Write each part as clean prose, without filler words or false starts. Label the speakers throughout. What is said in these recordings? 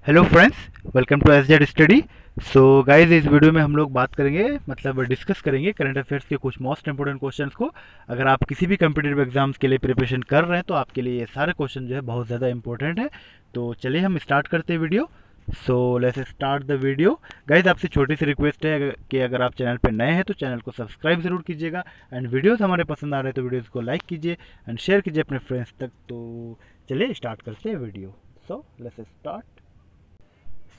Speaker 1: Hello friends, welcome to S Z study. So guys, इस video में हम लोग बात करेंगे, मतलब डिस्कस करेंगे करंट अफेयर्स के कुछ मोस्ट इंपोर्टेंट क्वेश्चंस को। अगर आप किसी भी कम्पिटिटिव एग्जाम्स के लिए प्रिपरेशन कर रहे हैं तो आपके लिए ये सारे क्वेश्चन जो है बहुत ज़्यादा इंपॉर्टेंट है। तो चलिए हम स्टार्ट करते हैं video. So let's start the video. Guys, आपसे छोटी सी रिक्वेस्ट है कि अगर आप चैनल पर नए हैं तो चैनल को सब्सक्राइब जरूर कीजिएगा, एंड वीडियोस हमारे पसंद आ रहे हैं तो वीडियोस को लाइक कीजिए एंड शेयर कीजिए अपने फ्रेंड्स तक। तो चलिए स्टार्ट करते हैं video. So let's start.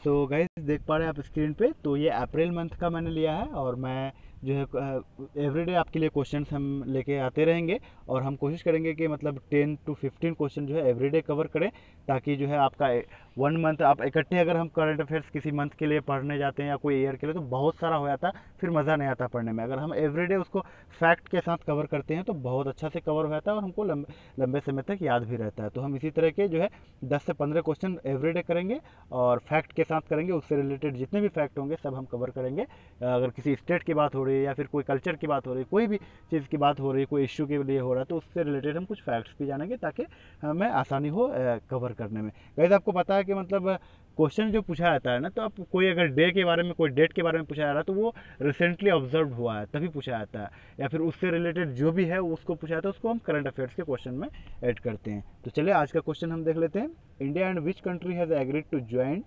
Speaker 1: So guys, देख पा रहे हैं आप स्क्रीन पे, तो ये अप्रैल मंथ का मैंने लिया है और मैं जो है एवरीडे आपके लिए क्वेश्चंस हम लेके आते रहेंगे और हम कोशिश करेंगे कि मतलब 10 to 15 क्वेश्चन जो है एवरीडे कवर करें, ताकि जो है आपका 1 मंथ आप इकट्ठे अगर हम करंट अफेयर्स किसी मंथ के लिए पढ़ने जाते हैं या कोई ईयर के लिए तो बहुत सारा हो जाता है, फिर मज़ा नहीं आता पढ़ने में। अगर हम एवरीडे उसको फैक्ट के साथ कवर करते हैं तो बहुत अच्छा से कवर हो जाता है और हमको लंबे समय तक याद भी रहता है। तो हम इसी तरह के जो है 10 से 15 क्वेश्चन एवरीडे करेंगे और फैक्ट के साथ करेंगे, उससे रिलेटेड जितने भी फैक्ट होंगे सब हम कवर करेंगे। अगर किसी स्टेट की बात हो रही है या फिर कोई कल्चर की बात हो रही है, कोई भी चीज़ की बात हो रही है, कोई इश्यू के लिए हो रहा है, तो उससे रिलेटेड हम कुछ फैक्ट्स भी जानेंगे ताकि हमें आसानी हो कवर करने में। गाइस, आपको पता है कि मतलब क्वेश्चन जो पूछा जाता है ना, तो आप कोई अगर डे के बारे में, कोई डेट के बारे में पूछा जा रहा है तो वो रिसेंटली ऑब्जर्व हुआ है तभी पूछा जाता है, या फिर उससे रिलेटेड जो भी है उसको पूछा जाता है, उसको हम करंट अफेयर्स के क्वेश्चन में ऐड करते हैं। तो चलिए आज का क्वेश्चन हम देख लेते हैं। India and which country has agreed to join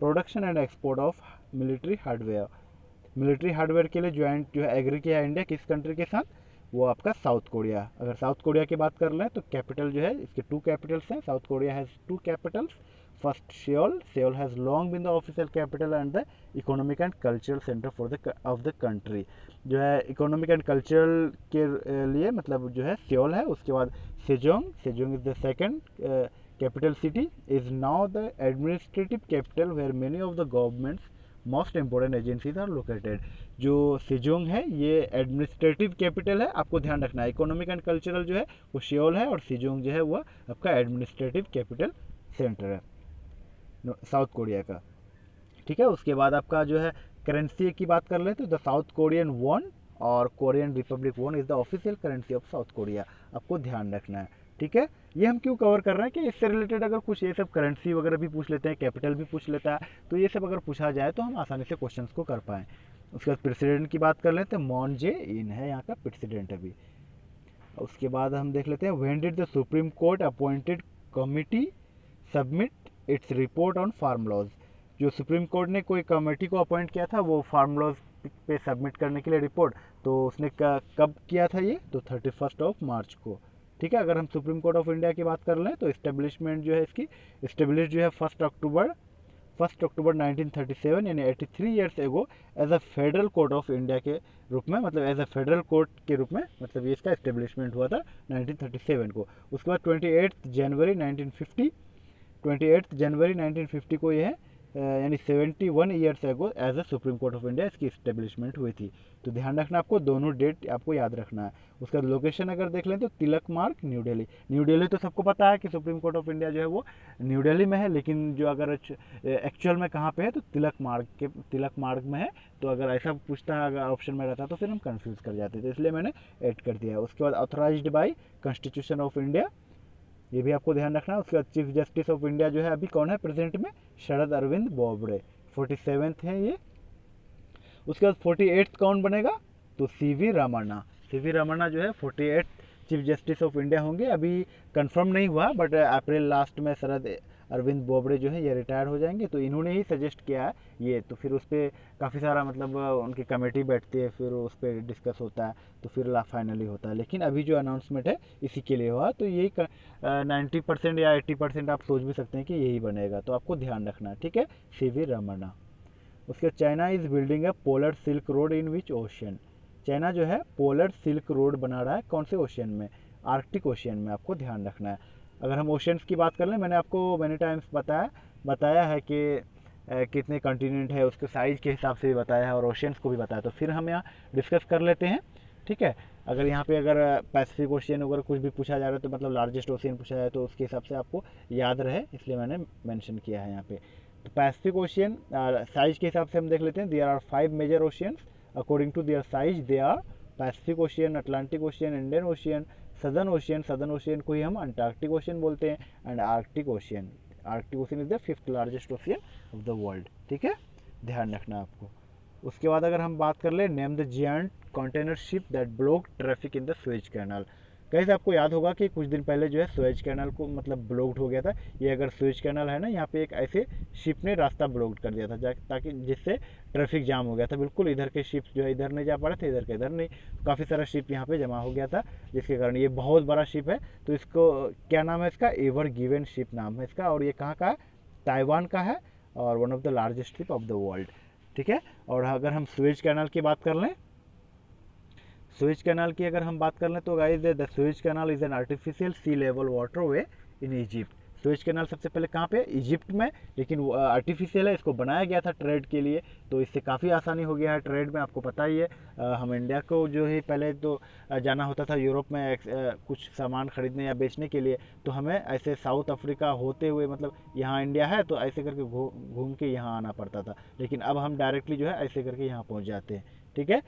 Speaker 1: production and export of military hardware. Military hardware के लिए ज्वाइंट जो है एग्री किया इंडिया किस कंट्री के साथ? वो आपका साउथ कोरिया। अगर साउथ कोरिया की बात कर लें तो कैपिटल जो है, इसके 2 कैपिटल्स हैं। South Korea has 2 capitals. First Seoul. Seoul has long been the official capital and the economic and cultural center for the of the country. जो है इकोनॉमिक एंड कल्चरल के लिए मतलब जो है सियोल है। उसके बाद Sejong. Sejong is the second capital city, is now the administrative capital where many of the government's most important agencies are located। जो सिजोंग है ये एडमिनिस्ट्रेटिव कैपिटल है, आपको ध्यान रखना है। इकोनॉमिक एंड कल्चरल जो है वो सियोल है और सिजोंग जो है वो आपका एडमिनिस्ट्रेटिव कैपिटल सेंटर है साउथ कोरिया का। ठीक है, उसके बाद आपका जो है करेंसी की बात कर ले तो द साउथ कोरियन वॉन और Korean republic won is the official currency of South Korea. आपको ध्यान रखना है। ठीक है, ये हम क्यों कवर कर रहे हैं कि इससे रिलेटेड अगर कुछ ये सब करेंसी वगैरह भी पूछ लेते हैं, कैपिटल भी पूछ लेता है, तो ये सब अगर पूछा जाए तो हम आसानी से क्वेश्चंस को कर पाएँ। उसके बाद प्रेसिडेंट की बात कर लेते हैं। मॉन जे इन है यहाँ का प्रेसिडेंट अभी। उसके बाद हम देख लेते हैं when did the Supreme Court appointed committee submit its report on farm laws. जो सुप्रीम कोर्ट ने कोई कमेटी को अपॉइंट किया था वो फार्म लॉज पे सबमिट करने के लिए रिपोर्ट, तो उसने कब किया था ये? तो 31 मार्च को। ठीक है, अगर हम सुप्रीम कोर्ट ऑफ इंडिया की बात कर लें तो इस्टेब्लिशमेंट जो है इसकी इस्टेब्लिश जो है 1 अक्टूबर 1937 यानी 83 years ago as a federal court of India के रूप में, मतलब एज अ फेडरल कोर्ट के रूप में, मतलब ये इसका इस्टेब्लिशमेंट हुआ था 1937 को। उसके बाद 28 जनवरी 1950 को ये है यानी 71 years ago as a Supreme Court of India इसकी इस्टेब्लिशमेंट हुई थी। तो ध्यान रखना, आपको दोनों डेट आपको याद रखना है। उसका लोकेशन अगर देख लें तो तिलक मार्ग, न्यू दिल्ली। न्यू दिल्ली तो सबको पता है कि सुप्रीम कोर्ट ऑफ इंडिया जो है वो न्यू दिल्ली में है, लेकिन जो अगर एक्चुअल में कहाँ पे है तो तिलक मार्ग में है। तो अगर ऐसा पूछता है, अगर ऑप्शन में रहता तो फिर हम कंफ्यूज कर जाते थे, इसलिए मैंने ऐड कर दिया है। उसके बाद authorised by constitution of India, ये भी आपको ध्यान रखना है। उसके बाद चीफ जस्टिस ऑफ इंडिया जो है अभी कौन है प्रेजेंट में? शरद अरविंद बोबड़े, 47th है ये। उसके बाद 48th कौन बनेगा? तो सीवी रामन्ना। सीवी रामन्ना जो है 48th chief justice of India होंगे। अभी कंफर्म नहीं हुआ, बट अप्रैल लास्ट में शरद अरविंद बोबड़े जो है ये रिटायर हो जाएंगे, तो इन्होंने ही सजेस्ट किया है ये। तो फिर उस पर काफ़ी सारा मतलब उनकी कमेटी बैठती है, फिर उस पर डिस्कस होता है, तो फिर फाइनली होता है। लेकिन अभी जो अनाउंसमेंट है इसी के लिए हुआ, तो यही 90% या 80% आप सोच भी सकते हैं कि यही बनेगा, तो आपको ध्यान रखना है। ठीक है, सीवी रमन्ना। उसके China is building a polar silk road in which ocean. China जो है पोलर सिल्क रोड बना रहा है कौन से ओशियन में? आर्कटिक ओशियन में, आपको ध्यान रखना है। अगर हम ओशियंस की बात कर लें, मैंने आपको मैनी टाइम्स बताया है कि कितने कॉन्टिनेंट है, उसके साइज़ के हिसाब से भी बताया है और ओशियंस को भी बताया, तो फिर हम यहाँ डिस्कस कर लेते हैं। ठीक है, अगर यहाँ पे अगर पैसिफिक ओशियन वगैरह कुछ भी पूछा जा रहा है तो मतलब लार्जेस्ट ओशियन पूछा जाए तो उसके हिसाब से आपको याद रहे, इसलिए मैंने मेंशन किया है यहाँ पे। तो पैसिफिक ओशियन साइज के हिसाब से हम देख लेते हैं। There are 5 major oceans according to their size. They are Pacific ocean, Atlantic ocean, Indian ocean, southern ocean को ही हम अंटार्कटिक ओशियन बोलते हैं, and Arctic ocean. Arctic ocean is the 5th largest ocean of the world. ठीक है, ध्यान रखना आपको। उसके बाद अगर हम बात कर ले, name the giant container ship that block traffic in the Suez canal. कैसे आपको याद होगा कि कुछ दिन पहले जो है सुएज कैनाल को मतलब ब्लॉक्ड हो गया था। ये अगर सुएज कैनाल है ना, यहाँ पे एक ऐसे शिप ने रास्ता ब्लॉक्ड कर दिया था ताकि जिससे ट्रैफिक जाम हो गया था। बिल्कुल इधर के शिप जो है इधर नहीं जा पा रहे थे, इधर के इधर नहीं, काफ़ी सारा शिप यहाँ पे जमा हो गया था, जिसके कारण ये बहुत बड़ा शिप है। तो इसको क्या नाम है इसका, एवर गिवन शिप नाम है इसका। और ये कहाँ का है, ताइवान का है, और one of the largest ship of the world. ठीक है, और अगर हम सुएज कैनाल की बात कर लें, सुएज कैनाल की अगर हम बात कर लें तो guys the Suez canal is an artificial sea level waterway in Egypt. Suez canal सबसे पहले कहाँ पे, इजिप्ट में, लेकिन वो आर्टिफिशियल है, इसको बनाया गया था ट्रेड के लिए। तो इससे काफ़ी आसानी हो गया है ट्रेड में। आपको पता ही है हम इंडिया को जो है पहले तो जाना होता था यूरोप में कुछ सामान खरीदने या बेचने के लिए, तो हमें ऐसे साउथ अफ्रीका होते हुए, मतलब यहाँ इंडिया है तो ऐसे करके घूम के यहाँ आना पड़ता था, लेकिन अब हम डायरेक्टली जो है ऐसे करके यहाँ पहुँच जाते हैं। ठीक है,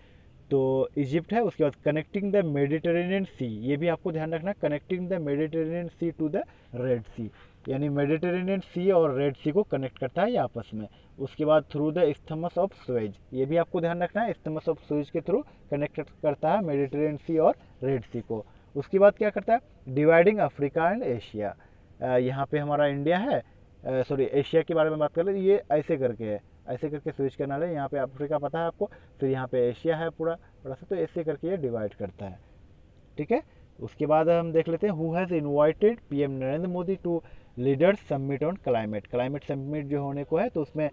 Speaker 1: तो इजिप्ट है। उसके बाद कनेक्टिंग द मेडिटेरेनियन सी, ये भी आपको ध्यान रखना, connecting the Mediterranean Sea to the Red Sea, यानी मेडिटेरेनियन सी और रेड सी को कनेक्ट करता है ये आपस में। उसके बाद through the isthmus of Suez, ये भी आपको ध्यान रखना है, इस्थमस ऑफ सुएज के थ्रू कनेक्ट करता है मेडिटेरेनियन सी और रेड सी को। उसके बाद क्या करता है, डिवाइडिंग अफ्रीका एंड एशिया। यहाँ पे हमारा इंडिया है, सॉरी एशिया के बारे में बात कर ले, ये ऐसे करके है, ऐसे करके सुएज कैनाल है, यहाँ पे अफ्रीका पता है आपको, फिर यहाँ पे एशिया है पूरा बड़ा सा, तो ऐसे करके ये डिवाइड करता है। ठीक है, उसके बाद हम देख लेते हैं who has invited PM Narendra Modi to leaders summit on climate. Climate summit जो होने को है, तो उसमें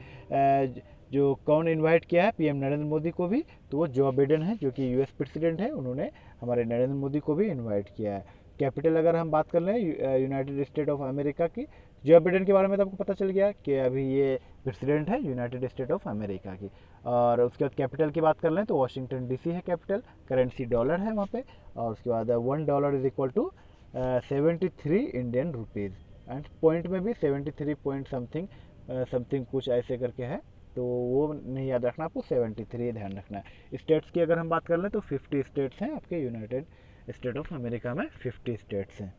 Speaker 1: जो कौन इनवाइट किया है पीएम नरेंद्र मोदी को भी, तो वो जो बाइडेन है जो कि यूएस प्रेसिडेंट है, उन्होंने हमारे नरेंद्र मोदी को भी इन्वाइट किया है। कैपिटल अगर हम बात कर लें यूनाइटेड स्टेट ऑफ अमेरिका की, जो बाइडेन के बारे में तो आपको पता चल गया कि अभी ये प्रेसिडेंट है यूनाइटेड स्टेट ऑफ अमेरिका की। और उसके बाद कैपिटल की बात कर लें तो वाशिंगटन डीसी है कैपिटल, करेंसी डॉलर है वहाँ पे, और उसके बाद $1 is equal to 73 Indian rupees, and point में भी 73 पॉइंट समथिंग कुछ ऐसे करके है, तो वो नहीं याद रखना आपको, 73 ध्यान रखना है। स्टेट्स की अगर हम बात कर लें तो 50 स्टेट्स हैं आपके यूनाइटेड स्टेट ऑफ अमेरिका में, 50 स्टेट्स हैं।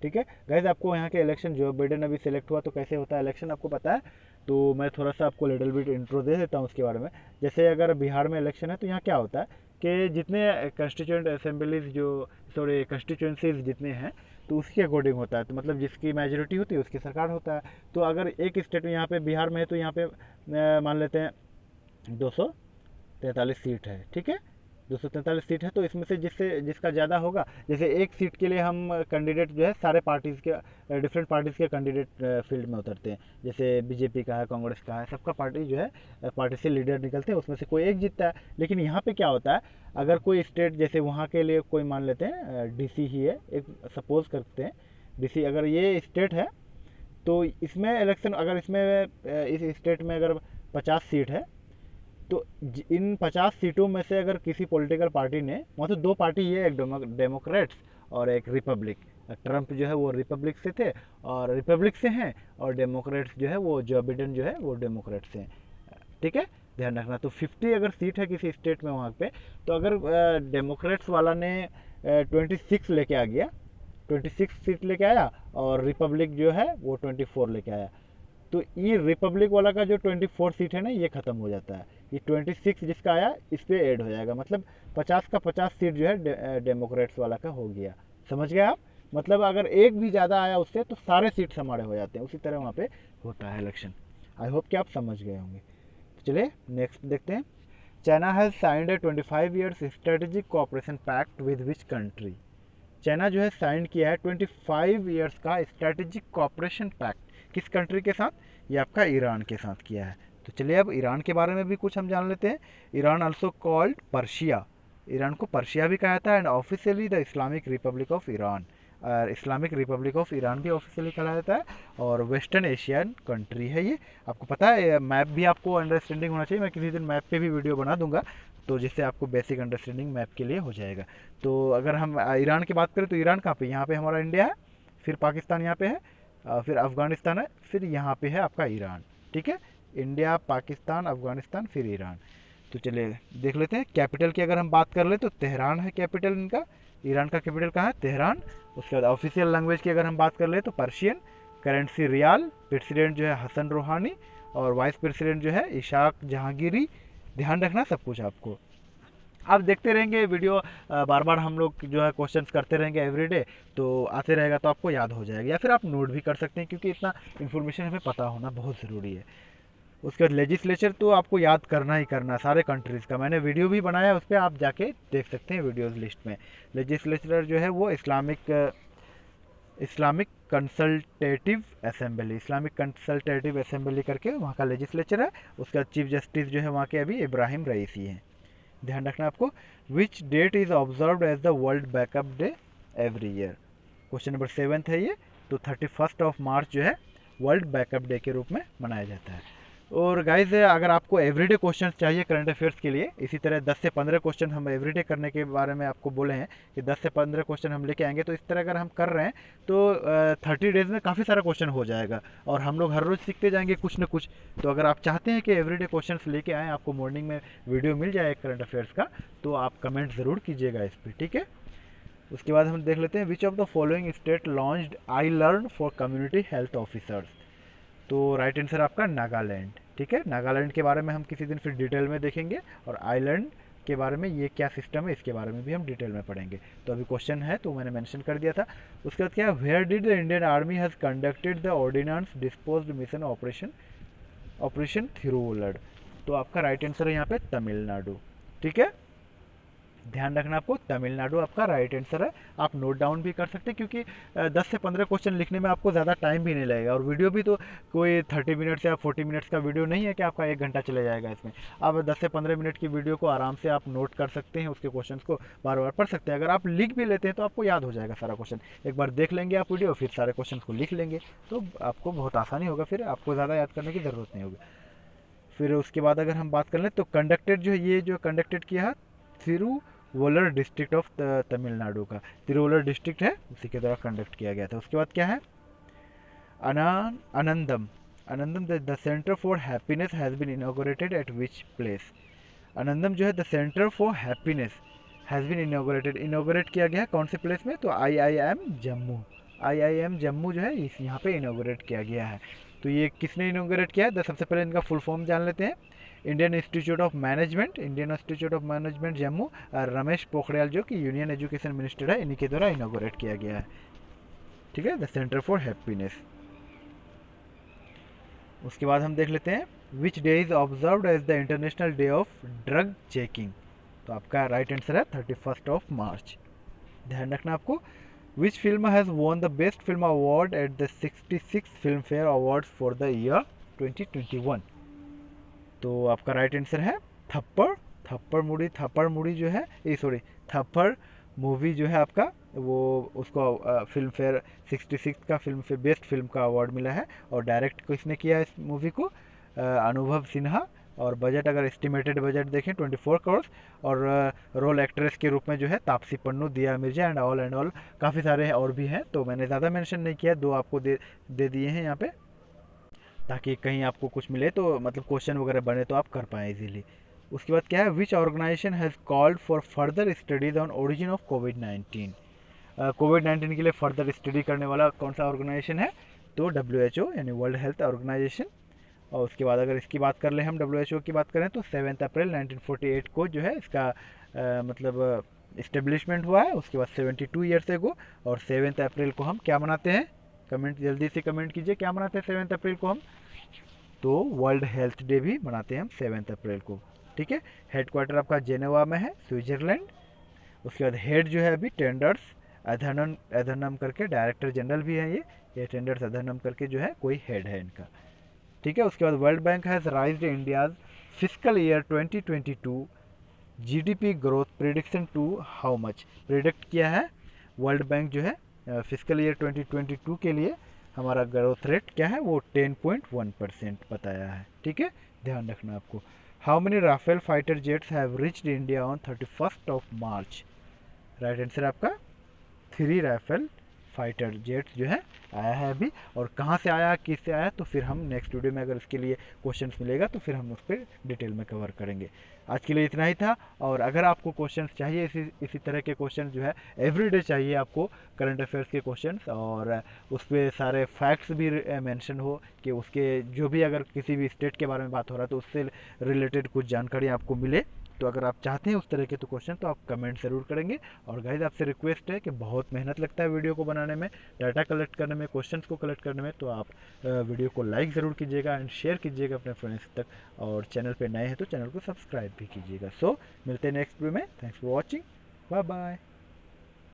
Speaker 1: ठीक है गाइज, आपको यहाँ के इलेक्शन, जो बाइडेन अभी सिलेक्ट हुआ तो कैसे होता है इलेक्शन आपको पता है, तो मैं थोड़ा सा आपको लिटिल बिट इंट्रो दे देता हूँ उसके बारे में। जैसे अगर बिहार में इलेक्शन है तो यहाँ क्या होता है कि जितने कंस्टिट्यूएंट असेंबलीज कंस्टिट्यूंसीज जितने हैं, तो उसके अकॉर्डिंग होता है। तो मतलब जिसकी मेजोरिटी होती है उसकी सरकार होता है। तो अगर एक स्टेट में यहाँ पे बिहार में है तो यहाँ पे मान लेते हैं 243 सीट है, ठीक है, 243 सीट है, तो इसमें से जिसका ज़्यादा होगा, जैसे एक सीट के लिए हम कैंडिडेट जो है सारे पार्टीज़ के डिफरेंट पार्टीज़ के कैंडिडेट फील्ड में उतरते हैं, जैसे बीजेपी का है, कांग्रेस का है, सबका पार्टी जो है पार्टी से लीडर निकलते हैं, उसमें से कोई एक जीतता है। लेकिन यहाँ पे क्या होता है, अगर कोई स्टेट जैसे वहाँ के लिए कोई मान लेते हैं डीसी ही है, एक सपोज करते हैं डीसी अगर ये स्टेट है, तो इसमें इलेक्शन अगर इसमें इस स्टेट में अगर 50 सीट है, तो इन 50 सीटों में से अगर किसी पॉलिटिकल पार्टी ने, वहाँ तो दो पार्टी है, एक डेमोक्रेट्स और एक रिपब्लिक। ट्रंप जो है वो रिपब्लिक से थे और रिपब्लिक से हैं, और डेमोक्रेट्स जो है वो जो बाइडेन जो है वो डेमोक्रेट से हैं। ठीक है, ध्यान रखना। तो 50 अगर सीट है किसी स्टेट में वहाँ पे, तो अगर डेमोक्रेट्स वाला ने 26 लेके आ गया, 26 सीट लेके आया, और रिपब्लिक जो है वो 24 लेके आया, तो ये रिपब्लिक वाला का जो 24 सीट है ना, ये ख़त्म हो जाता है। ये 26 जिसका आया इस पर ऐड हो जाएगा, मतलब 50 का 50 सीट जो है डेमोक्रेट्स वाला का हो गया। समझ गए आप? मतलब अगर एक भी ज़्यादा आया उससे तो सारे सीट्स हमारे हो जाते हैं। उसी तरह वहाँ पे होता है इलेक्शन। आई होप कि आप समझ गए होंगे। तो चलिए नेक्स्ट देखते हैं। China has signed a 25 years strategic cooperation pact with which country. China जो है साइन किया है 25 ईयर्स का स्ट्रेटेजिक कोऑपरेशन पैक्ट, किस कंट्री के साथ? ये आपका ईरान के साथ किया है। तो चलिए अब ईरान के बारे में भी कुछ हम जान लेते हैं। Iran also called Persia, Iran को पर्शिया भी कहा जाता है, and officially the Islamic Republic of Iran, और इस्लामिक रिपब्लिक ऑफ ईरान भी ऑफिशियली कहा जाता है, और वेस्टर्न एशियन कंट्री है ये। आपको पता है मैप भी आपको अंडरस्टैंडिंग होना चाहिए, मैं किसी दिन मैप पे भी वीडियो बना दूंगा, तो जिससे आपको बेसिक अंडरस्टैंडिंग मैप के लिए हो जाएगा। तो अगर हम ईरान की बात करें तो ईरान कहाँ पे, यहाँ पे हमारा इंडिया है, फिर पाकिस्तान यहाँ पे है, फिर अफ़गानिस्तान है, फिर यहाँ पे है आपका ईरान। ठीक है, इंडिया, पाकिस्तान, अफ़गानिस्तान, फिर ईरान। तो चलिए देख लेते हैं। कैपिटल की अगर हम बात कर ले तो तेहरान है कैपिटल इनका, ईरान का कैपिटल कहाँ है? तेहरान। उसके बाद ऑफिशियल लैंग्वेज की अगर हम बात कर ले तो पर्शियन, करेंसी रियाल, प्रेसिडेंट जो है हसन रूहानी, और वाइस प्रेसिडेंट जो है इशाक जहांगीरी। ध्यान रखना सब कुछ आपको। आप देखते रहेंगे वीडियो, बार बार हम लोग जो है क्वेश्चंस करते रहेंगे एवरीडे, तो आते रहेगा तो आपको याद हो जाएगा, या फिर आप नोट भी कर सकते हैं, क्योंकि इतना इन्फॉर्मेशन हमें पता होना बहुत ज़रूरी है। उसके बाद लेजिस्लेचर तो आपको याद करना ही करना, सारे कंट्रीज़ का मैंने वीडियो भी बनाया, उस पर आप जाके देख सकते हैं वीडियोज़ लिस्ट में। लेजिस्लेचर जो है वो इस्लामिक कंसल्टेटिव असेंबली करके वहाँ का लेजिस्लेचर है। उसका चीफ जस्टिस जो है वहाँ के अभी इब्राहिम रईसी हैं। ध्यान रखना आपको। Which date is observed as the world backup day every year. Question number 7 है ये। तो 31 मार्च जो है वर्ल्ड बैकअप डे के रूप में मनाया जाता है। और गाइज अगर आपको एवरीडे क्वेश्चंस चाहिए करंट अफेयर्स के लिए, इसी तरह 10 से 15 क्वेश्चन हम एवरीडे करने के बारे में आपको बोले हैं कि 10 से 15 क्वेश्चन हम लेके आएंगे, तो इस तरह अगर हम कर रहे हैं तो 30 डेज़ में काफ़ी सारा क्वेश्चन हो जाएगा, और हम लोग हर रोज़ सीखते जाएंगे कुछ ना कुछ। तो अगर आप चाहते हैं कि एवरीडे क्वेश्चन लेके आएँ, आपको मॉर्निंग में वीडियो मिल जाए करंट अफेयर्स का, तो आप कमेंट ज़रूर कीजिएगा इस पर, ठीक है। उसके बाद हम देख लेते हैं which of the following state launched I learn for community health officers. तो राइट आंसर आपका नागालैंड, ठीक है। नागालैंड के बारे में हम किसी दिन फिर डिटेल में देखेंगे, और आइलैंड के बारे में ये क्या सिस्टम है इसके बारे में भी हम डिटेल में पढ़ेंगे। तो अभी क्वेश्चन है तो मैंने मेंशन कर दिया था। उसके बाद क्या है, where did the Indian army has conducted the ordnance disposed mission operation Thiruvalluvar. तो आपका राइट आंसर है यहाँ पे तमिलनाडु, ठीक है। ध्यान रखना आपको, तमिलनाडु आपका राइट आंसर है। आप नोट डाउन भी कर सकते हैं, क्योंकि 10 से 15 क्वेश्चन लिखने में आपको ज़्यादा टाइम भी नहीं लगेगा, और वीडियो भी तो कोई 30 मिनट्स या 40 मिनट्स का वीडियो नहीं है कि आपका 1 घंटा चले जाएगा इसमें। आप 10 से 15 मिनट की वीडियो को आराम से आप नोट कर सकते हैं, उसके क्वेश्चन को बार बार पढ़ सकते हैं। अगर आप लिख भी लेते हैं तो आपको याद हो जाएगा सारा क्वेश्चन। एक बार देख लेंगे आप वीडियो, फिर सारे क्वेश्चन को लिख लेंगे, तो आपको बहुत आसानी होगा, फिर आपको ज़्यादा याद करने की ज़रूरत नहीं होगी। फिर उसके बाद अगर हम बात कर लें तो कंडक्टेड जो ये जो कंडक्टेड किया है तिरुवल्लुवर डिस्ट्रिक्ट ऑफ तमिलनाडु का, तिरुवल्लुवर डिस्ट्रिक्ट है उसी के द्वारा कंडक्ट किया गया था। उसके बाद क्या है, Anandam the centre for happiness has been inaugurated at which place. Anandam जो है the centre for happiness has been inaugurate किया गया है कौन से प्लेस में, तो IIM जम्मू जो है इस यहाँ पे इनॉग्रेट किया गया है। तो ये किसने इनॉग्रेट किया है, सबसे पहले इनका फुल फॉर्म जान लेते हैं। Indian institute of management Jammu, Ramesh Pokhriyal जो कि यूनियन एजुकेशन मिनिस्टर है, इन्हीं के द्वारा इनॉग्रेट किया गया है, ठीक है, द सेंटर फॉर हैप्पीनेस। उसके बाद हम देख लेते हैं which day is observed as the international day of drug checking. तो आपका राइट आंसर है 31 मार्च। ध्यान रखना आपको। Which film has won the best film award at the 66 film fair awards for the year 2021। तो आपका राइट आंसर है थप्पड़ मूवी जो है, थप्पड़ मूवी जो है आपका, वो उसको फिल्म फेयर 66 का फिल्म फेयर बेस्ट फिल्म का अवार्ड मिला है। और डायरेक्ट किसने किया है इस मूवी को, अनुभव सिन्हा। और बजट अगर एस्टिमेटेड बजट देखें 24 करोड़, और रोल एक्ट्रेस के रूप में जो है तापसी पन्नू, दिया मिर्जा एंड ऑल काफ़ी सारे हैं और भी हैं, तो मैंने ज़्यादा मेंशन नहीं किया, 2 आपको दे दिए हैं यहाँ पे, ताकि कहीं आपको कुछ मिले तो मतलब क्वेश्चन वगैरह बने तो आप कर पाएँ इजीली। उसके बाद क्या है, which organisation has called for further studies on origin of कोविड-19। कोविड-19 के लिए फर्दर स्टडी करने वाला कौन सा ऑर्गेनाइजेशन है, तो WHO यानी वर्ल्ड हेल्थ ऑर्गेनाइजेशन। और उसके बाद अगर इसकी बात कर लें हम WHO की बात करें तो 7 अप्रैल 1948 को जो है इसका मतलब इस्टेब्लिशमेंट हुआ है। उसके बाद 72 ईयर्स एगो, और 7 अप्रैल को हम क्या मनाते हैं, कमेंट जल्दी से कमेंट कीजिए क्या मनाते हैं 7 अप्रैल को हम, तो वर्ल्ड हेल्थ डे भी मनाते हैं हम 7 अप्रैल को, ठीक है। हेडक्वार्टर आपका जेनेवा में है, स्विट्जरलैंड। उसके बाद हेड जो है अभी टेंडर्स अधर्नम करके डायरेक्टर जनरल भी है ये टेंडर्स अधर्नम करके जो है कोई हेड है इनका, ठीक है। उसके बाद World Bank has raised India's fiscal year 2022 GDP growth prediction to how much. Predict किया है वर्ल्ड बैंक जो है फिस्कल ईयर 2022 के लिए हमारा ग्रोथ रेट क्या है, वो 10.1% बताया है, ठीक है। ध्यान रखना आपको। How many Rafale fighter jets have reached India on 31 March. Right answer आपका 3 राफेल फाइटर जेट्स जो है आया है अभी, और कहाँ से आया, किससे आया, तो फिर हम नेक्स्ट वीडियो में अगर इसके लिए क्वेश्चंस मिलेगा तो फिर हम उस पर डिटेल में कवर करेंगे। आज के लिए इतना ही था। और अगर आपको क्वेश्चंस चाहिए इसी तरह के क्वेश्चंस जो है एवरीडे चाहिए आपको, करंट अफेयर्स के क्वेश्चंस, और उस पर सारे फैक्ट्स भी मेंशन हो कि उसके जो भी अगर किसी भी स्टेट के बारे में बात हो रहा है तो उससे रिलेटेड कुछ जानकारी आपको मिले, तो अगर आप चाहते हैं उस तरह के तो क्वेश्चन तो आप कमेंट ज़रूर करेंगे। और गाइस आपसे रिक्वेस्ट है कि बहुत मेहनत लगता है वीडियो को बनाने में, डाटा कलेक्ट करने में, क्वेश्चंस को कलेक्ट करने में, तो आप वीडियो को लाइक ज़रूर कीजिएगा एंड शेयर कीजिएगा अपने फ्रेंड्स तक, और चैनल पे नए हैं तो चैनल को सब्सक्राइब भी कीजिएगा। सो मिलते हैं नेक्स्ट वीडियो में। Thanks for watching, bye bye.